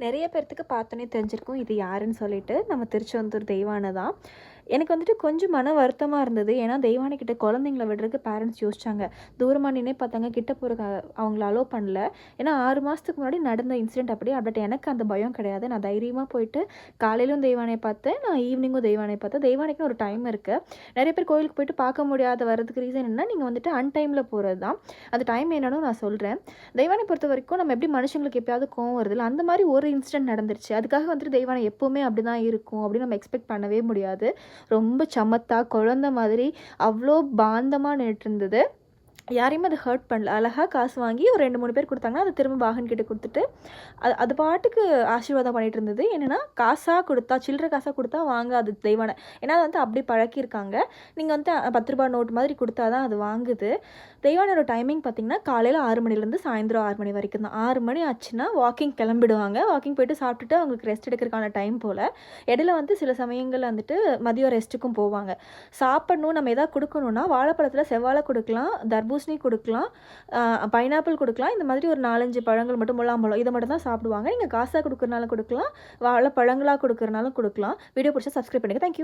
நிறைய பேர்த்துக்கு பார்த்தோன்னே தெரிஞ்சிருக்கும் இது யாருன்னு சொல்லிட்டு. நம்ம திருச்செந்தூர் தெய்வானை தான். எனக்கு வந்துட்டு கொஞ்சம் மன வருத்தமா இருந்தது. ஏன்னா தெய்வானை கிட்ட குழந்தைங்கள விடுறதுக்கு பேரண்ட்ஸ் யோசிச்சாங்க. தூரமா நின்னே பார்த்தாங்க. கிட்ட போறக்கு அவங்கள அலோவ் பண்ணல. ஏன்னா 6 மாசத்துக்கு முன்னாடி நடந்த இன்சிடென்ட் அப்படி. பட் எனக்கு அந்த பயம் கிடையாது. நான் தைரியமா போயிட்டு காலையிலும் தெய்வானைய பார்த்தேன். நான் ஈவினிங்கும் தெய்வானைய பார்த்தேன். தெய்வானைக்குன்னு ஒரு டைம் இருக்கு. நிறைய பேர் கோயிலுக்கு போயிட்டு பார்க்க முடியாத வரதுக்கு ரீசன் என்னன்னா, நீங்க வந்துட்டு அன்டைம்ல போறது தான். அந்த டைம் என்னன்னு நான் சொல்றேன். தெய்வானை பொறுத்தவரைக்கும் நம்ம எப்படி மனுஷங்களுக்கு எப்பயாவது கோவம் வருதுல்ல, அந்த மாரி ஒரு இன்சிடென்ட் நடந்துருச்சு. அதுக்காக வந்துட்டு தெய்வானை எப்பவுமே அப்படிதான் இருக்கும் அப்படின்னு நம்ம எக்ஸ்பெக்ட் பண்ணவே முடியாது. ரொம்ப சமத்தா குழந்த மாதிரி அவ்வளோ பாந்தமா நின்னுட்டுருந்தது. யாரையுமே அது ஹர்ட் பண்ணல. அழகா காசு வாங்கி ஒரு 2, 3 பேர் குடுத்தாங்கன்னா, அத திரும்ப வாகன் கிட்ட குடுத்துட்டு, அது அது பாட்டுக்கு ஆசீர்வாதம் பண்ணிட்டு இருந்தது. என்னன்னா, காசா குடுத்தா, சில்லற காசா குடுத்தா வாங்காது தெய்வானை. ஏன்னா, அது வந்து அப்படி பழக்கியிருக்காங்க. நீங்க வந்து ரூ. 10 நோட்டு மாதிரி குடுத்தா தான் அது வாங்குது. தெய்வானையோட டைமிங் பார்த்தீங்கன்னா, காலையில 6 மணிலேருந்து சாயந்தரம் 6 மணி வரைக்கும் தான். 6 மணி ஆச்சுன்னா வாக்கிங் கிளம்பிடுவாங்க. வாக்கிங் போயிட்டு சாப்பிட்டுட்டு அவங்களுக்கு ரெஸ்ட் எடுக்கிறதுக்கான டைம் போல. இடையில வந்து சில சமயங்கள்ல வந்துட்டு மதியம் ரெஸ்ட்டுக்கும் போவாங்க. சாப்பிடணும் நம்ம எதாவது குடுக்கணும்னா, வாழைப்பழத்தில செவ்வாழை குடுக்கலாம், தர்பூசணி குடுக்கலாம், பைனாப்பிள் குடுக்கலாம். இந்த மாதிரி ஒரு 4, 5 பழங்கள் மட்டும் முலாம்பழம் இத மட்டும் தான் சாப்பிடுவாங்க. நீங்க காசா குடுக்கறனாலும் குடுக்கலாம், வாழைப்பழங்களா குடுக்கறனாலும் குடுக்கலாம். வீடியோ பிடிச்சா சப்ஸ்கிரைப் பண்ணுங்க. Thank you.